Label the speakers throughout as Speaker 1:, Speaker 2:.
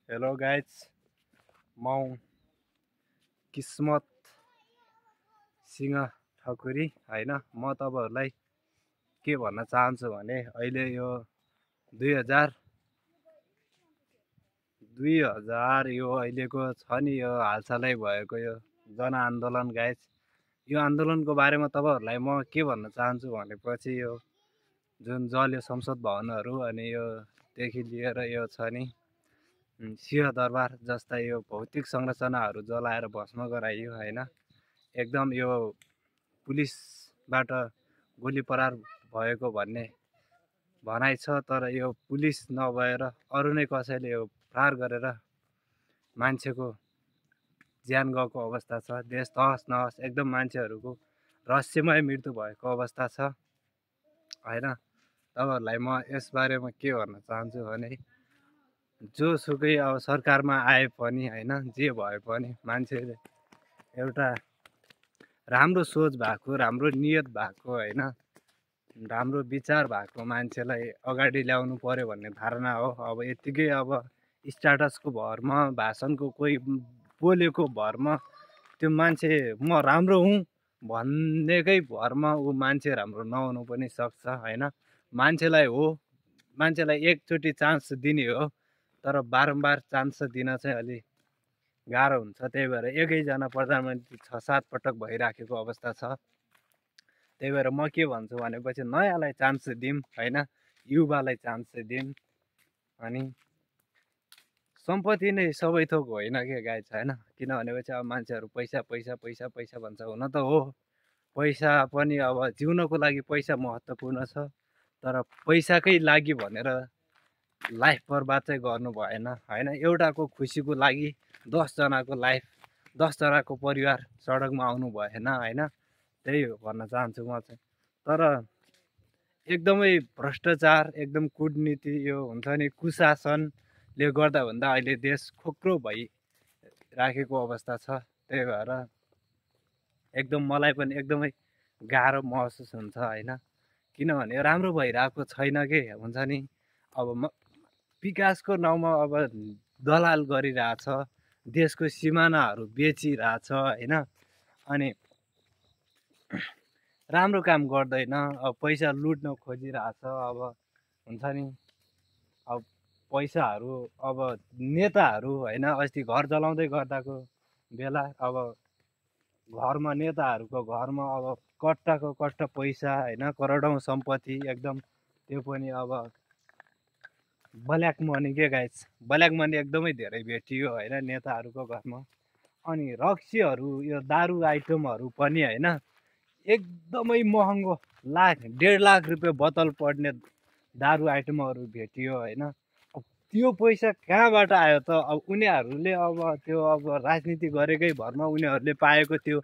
Speaker 1: Hello guys, म किस्मत सिंह ठकुरी होइन। म तपाईँहरूलाई के भन्न चाहन्छु भने अहिले यो 2000 यो अहिलेको छ नि यो हालसालै भएको यो जनआन्दोलन गाइज, यो आन्दोलनको बारेमा तपाईँहरूलाई म के भन्न चाहन्छु भनेपछि यो जुन जल्यो संसद भवनहरू अनि यो देखि लिएर यो छ नि सिंहदरबार जस्ता यो भौतिक संरचनाहरू जलाएर भस्म गराइयो होइन। एकदम यो पुलिसबाट गोली प्रहार भएको भन्ने भनाइ छ, तर यो पुलिस नभएर अरू नै कसैले यो प्रहार गरेर मान्छेको ज्यान गएको अवस्था छ। देश तहस नहस, एकदम मान्छेहरूको रहस्यमय मृत्यु भएको अवस्था छ होइन। तपाईँहरूलाई म यसबारेमा के भन्न चाहन्छु भने जोसुकै अब सरकारमा आए पनि होइन, जे भए पनि मान्छेले एउटा राम्रो सोच भएको, राम्रो नियत भएको होइन, राम्रो विचार भएको मान्छेलाई अगाडि ल्याउनु पर्यो भन्ने धारणा हो। अब यत्तिकै अब स्ट्याटसको भरमा, भाषणको कोही बोलेको भरमा त्यो मान्छे म राम्रो हुँ भन्नेकै भरमा ऊ मान्छे राम्रो नहुनु पनि सक्छ होइन। मान्छेलाई एकचोटि चान्स दिने हो, तर बारम्बार चान्स दिन चाहिँ अलि गाह्रो हुन्छ। त्यही भएर एकैजना प्रधानमन्त्री 6-7 पटक भइराखेको अवस्था छ। त्यही भएर म के भन्छु भनेपछि नयाँलाई चान्स दिउँ होइन, युवालाई चान्स दिउँ। अनि सम्पत्ति नै सबै थोक होइन के गाइज होइन, किनभनेपछि अब मान्छेहरू पैसा पैसा पैसा पैसा भन्छ। हुन त हो, पैसा पनि अब जिउनको लागि पैसा महत्त्वपूर्ण छ, तर पैसाकै लागि भनेर लाइफ बर्बाद चाहिँ गर्नु भएन होइन। एउटाको खुसीको लागि 10जनाको परिवार सडकमा आउनु भएन होइन। त्यही भन्न चाहन्छु म चाहिँ। तर एकदमै भ्रष्टाचार, एकदम कुटनीति, यो हुन्छ नि कुशासनले गर्दा अहिले देश खोक्रो भइराखेको अवस्था छ। त्यही भएर एकदम मलाई पनि एकदमै गाह्रो महसुस हुन्छ होइन, किनभने राम्रो भइरहेको छैन के हुन्छ नि। अब विकासको नाउँमा अब दलाल गरिरहेछ, देशको सिमानाहरू बेचिरहेछ होइन। अनि राम्रो काम गर्दैन, अब पैसा लुट्न खोजिरहेछ। अब हुन्छ नि, अब पैसाहरू अब नेताहरू होइन, अस्ति घर जलाउँदै गर्दाको बेला अब घरमा नेताहरूको घरमा अब कट्टाको कट्टा पैसा होइन, करोडौँ सम्पत्ति एकदम, त्यो पनि अब ब्ल्याक मनी के गाइज, ब्ल्याक मनी एकदमै धेरै भेटियो होइन नेताहरूको घरमा। अनि रक्सीहरू, यो दारू आइटमहरू पनि होइन एकदमै महँगो, 1.5 लाख रुपियाँ बोतल पर्ने दारू आइटमहरू भेटियो होइन। अब त्यो पैसा कहाँबाट आयो त? अब उनीहरूले अब त्यो अब राजनीति गरेकै भरमा, उनीहरूले पाएको त्यो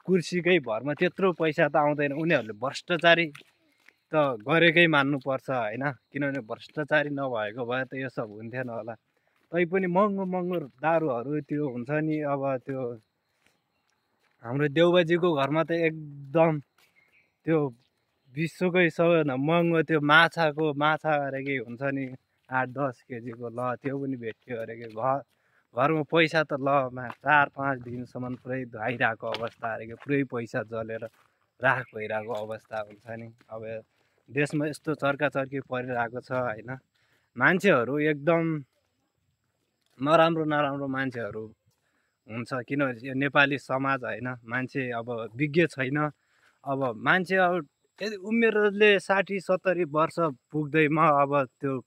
Speaker 1: कुर्सीकै भरमा त्यत्रो पैसा त आउँदैन। उनीहरूले भ्रष्टाचारी त गरेकै मान्नुपर्छ होइन, किनभने भ्रष्टाचारी नभएको भए त यो सब हुन्थेन होला। तैपनि महँगो महँगो दारूहरू त्यो हुन्छ नि, अब त्यो हाम्रो देउबाजीको घरमा त एकदम त्यो विश्वकै सबैभन्दा महँगो त्यो माछा अरे के हुन्छ नि, 8-10 केजीको ल त्यो पनि भेट्यो अरे के। घरमा पैसा त ल 4-5 दिनसम्म पुरै धुवाइरहेको अवस्था अरे के, पुरै पैसा जलेर राख भइरहेको अवस्था हुन्छ नि। अब देशमा यस्तो चर्काचर्की परिरहेको छ होइन, मान्छेहरू एकदम नराम्रो मान्छेहरू हुन्छ। किनभने यो नेपाली समाज होइन, मान्छे अब विज्ञ छैन। अब मान्छे अब यदि उमेरले 60-70 वर्ष पुग्दैमा अब त्यो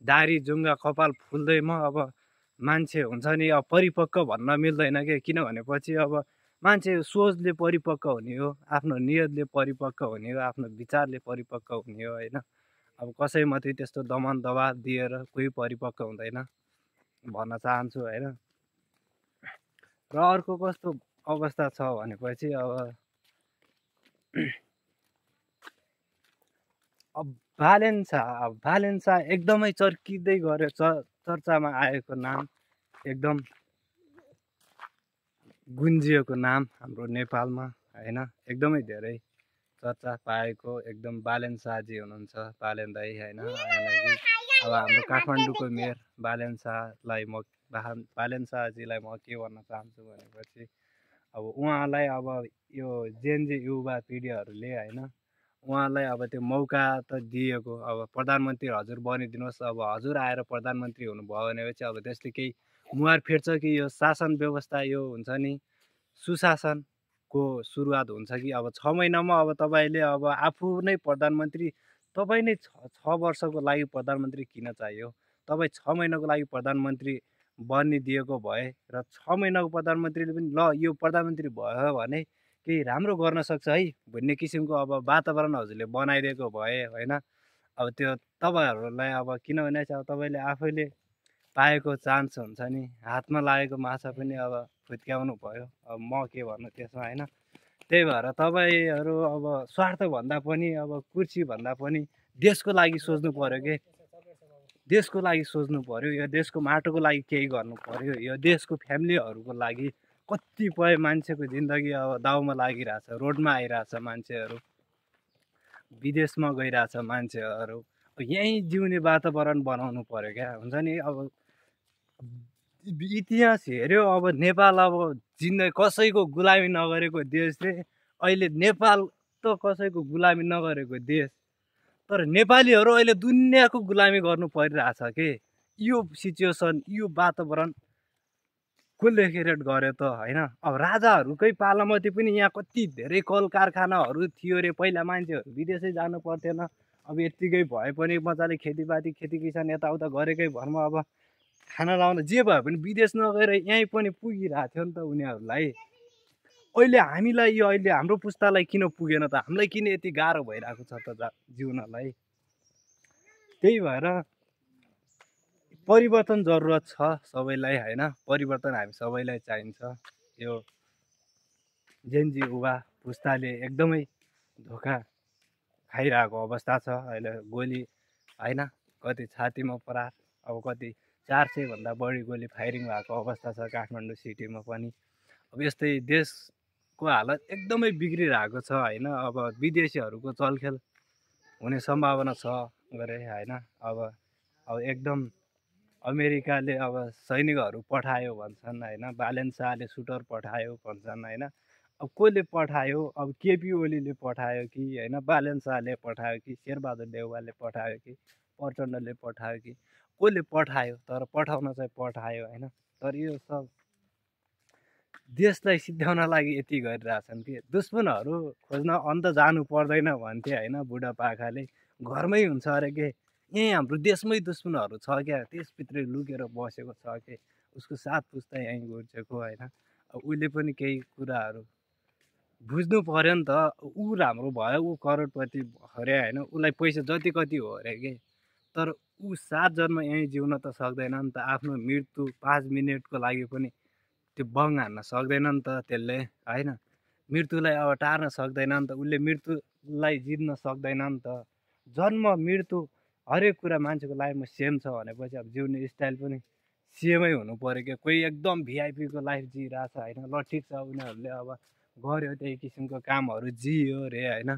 Speaker 1: दारी जुङ्गा कपाल फुल्दैमा अब मान्छे हुन्छ नि, अब परिपक्व भन्न मिल्दैन के। किनभनेपछि अब मान्छे सोचले परिपक्व हुने हो, आफ्नो नियतले परिपक्व हुने हो, आफ्नो विचारले परिपक्व हुने हो होइन। अब कसैमाथि त्यस्तो दमन दबाब दिएर कोही परिपक्व हुँदैन भन्न चाहन्छु होइन। र अर्को कस्तो अवस्था छ भनेपछि अब भालेन्सा एकदमै चर्किँदै गयो, चर्चामा आएको नाम, एकदम गुन्जिएको नाम हाम्रो नेपालमा होइन, एकदमै धेरै चर्चा पाएको एकदम बालेन्साजी हुनुहुन्छ, बालेन दाइ होइन। अब हाम्रो काठमाडौँको मेयर बालेन शाहलाई म बालेन शाहजीलाई म के भन्न चाहन्छु भनेपछि अब उहाँलाई अब यो जेनजी युवा पिँढीहरूले होइन उहाँलाई अब त्यो मौका त दिएको अब प्रधानमन्त्री हजुर बनिदिनुहोस् अब हजुर आएर प्रधानमन्त्री हुनुभयो भनेपछि अब त्यसले केही मुहार फेर्छ कि यो शासन व्यवस्था यो हुन्छ नि सुशासनको सुरुवात हुन्छ कि अब 6 महिनामा अब तपाईँले अब आफू नै प्रधानमन्त्री तपाईँ नै 6 वर्षको लागि प्रधानमन्त्री किन चाहियो तपाईँ 6 महिनाको लागि प्रधानमन्त्री बनिदिएको भए र 6 महिनाको प्रधानमन्त्रीले पनि ल यो प्रधानमन्त्री भयो भने केही राम्रो गर्न सक्छ है भन्ने किसिमको अब वातावरण हजुरले बनाइदिएको भए होइन अब त्यो तपाईँहरूलाई अब किनभने चाहिँ अब तपाईँले आफैले पाएको चान्स हुन्छ नि हातमा लागेको माछा पनि अब फुत्क्याउनु भयो अब म के भन्नु त्यसमा होइन त्यही भएर तपाईँहरू अब स्वार्थभन्दा पनि अब कुर्सीभन्दा पनि देशको लागि सोच्नु पर्यो के देशको लागि सोच्नु पर्यो यो देशको माटोको लागि केही गर्नु पर्यो यो देशको फ्यामिलीहरूको लागि कतिपय मान्छेको जिन्दगी अब दाउमा लागिरहेछ रोडमा आइरहेछ मान्छेहरू विदेशमा गइरहेछ मान्छेहरू यहीँ जिउने वातावरण बनाउनु पर्यो क्या हुन्छ नि अब इतिहास हेऱ्यो अब नेपाल अब जिन्दगी कसैको गुलामी नगरेको देश रे अहिले नेपाल त कसैको गुलामी नगरेको देश तर नेपालीहरू अहिले दुनियाँको गुलामी गर्नु परिरहेछ के यो सिचुएसन यो वातावरण कसले क्रिएट गर्यो त होइन अब राजाहरूकै पालामती पनि यहाँ कति धेरै कल कारखानाहरू थियो अरे पहिला मान्छेहरू विदेशै जानु पर्थेन अब यत्तिकै भए पनि मजाले खेतीपाती खेती किसान यताउता गरेकै भरमा अब खाना लाउन जे भए पनि विदेश नगएर यहीँ पनि पुगिरहेको थियो नि त उनीहरूलाई अहिले हामीलाई यो अहिले हाम्रो पुस्तालाई किन पुगेन त हामीलाई किन यति गाह्रो भइरहेको छ त जिउनलाई त्यही भएर परिवर्तन जरुरत छ सबैलाई होइन परिवर्तन हामी सबैलाई चाहिन्छ यो जेनजी युवा पुस्ताले एकदमै धोका खाइरहेको अवस्था छ अहिले गोली होइन कति छातीमा प्रहार अब कति 400 भन्दा बढी गोली फायरिङ भएको अवस्था छ काठमाडौँ सिटीमा पनि अब यस्तै देशको हालत एकदमै बिग्रिरहेको छ होइन अब विदेशीहरूको चलखेल हुने सम्भावना छ गरे होइन अब एकदम अमेरिकाले अब सैनिकहरू पठायो भन्छन् होइन बालेन शाहले सुटर पठायो भन्छन् होइन अब कसले पठायो अब केपी ओलीले पठायो कि होइन बालेन शाहले पठायो कि शेरबहादुर देउवाले पठायो कि प्रचण्डले पठायो कि कसले पठायो तर पठाउन चाहिँ पठायो होइन तर यो सब देशलाई सिद्ध्याउन लागि यति गरिरहेछन् कि दुश्मनहरू खोज्न अन्त जानु पर्दैन भन्थे होइन बुढापाकाले घरमै हुन्छ अरे के यहीँ हाम्रो देशमै दुश्मनहरू छ क्या त्यसभित्रै लुकेर बसेको छ के उसको साथ पुस्ता यहीँ गुर्सेको होइन अब उसले पनि केही कुराहरू बुझ्नु पर्यो नि त ऊ राम्रो भयो ऊ करोडपति अरे होइन उसलाई पैसा जति कति हो अरे के तर ऊ 7 जन्म यहीँ जिउन त सक्दैन नि त आफ्नो मृत्यु 5 मिनटको लागि पनि त्यो बङ हान्न सक्दैन नि त त्यसले होइन मृत्युलाई अब टार्न सक्दैन नि त उसले मृत्युलाई जित्न सक्दैन नि त जन्म मृत्यु हरेक कुरा मान्छेको लाइफमा सेम छ भनेपछि अब जिउने स्टाइल पनि सेमै हुनु पऱ्यो क्या कोही एकदम भिआइपीको लाइफ जिइरहेछ होइन ल ठिक छ उनीहरूले अब गर्यो त्यही किसिमको कामहरू जियो अरे होइन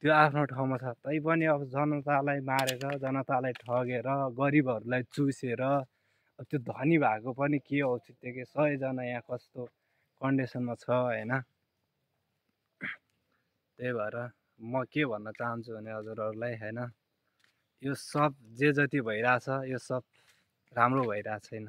Speaker 1: त्यो आफ्नो ठाउँमा छ तैपनि अब जनतालाई मारेर जनतालाई ठगेर गरिबहरूलाई चुसेर अब त्यो धनी भएको पनि के औचित्य के 100जना यहाँ कस्तो कन्डिसनमा छ होइन त्यही भएर म के भन्न चाहन्छु भने हजुरहरूलाई होइन यो सब जे जति भइरहेछ यो सब राम्रो भइरहेको छैन।